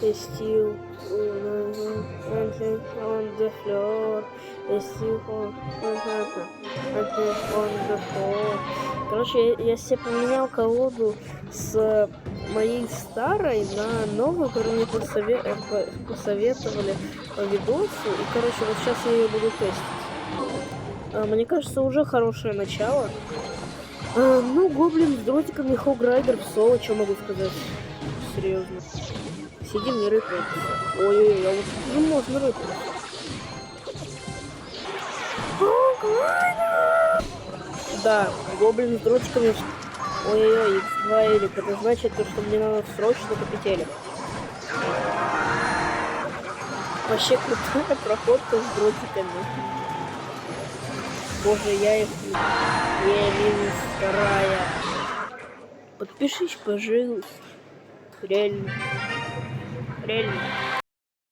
is still on the floor, is still on the floor. Короче, я себе поменял колоду с моей старой на новую, которую мне посоветовали по видосу. И, короче, вот сейчас я ее буду тестить. Мне кажется, уже хорошее начало. Ну, гоблин с дротиками, Хограйдер в соло, что могу сказать? Серьезно. Сидим, не рыпаем. Ой-ой-ой, а вот уже можно рыпать. Да, гоблин с дротиками. Ой-ой-ой, X2 элик. Это значит, что мне надо срочно купить элик. Вообще крутая проходка с дротиками. Боже, я их... минус вторая. Подпишись, пожалуйста. Реально. Реально.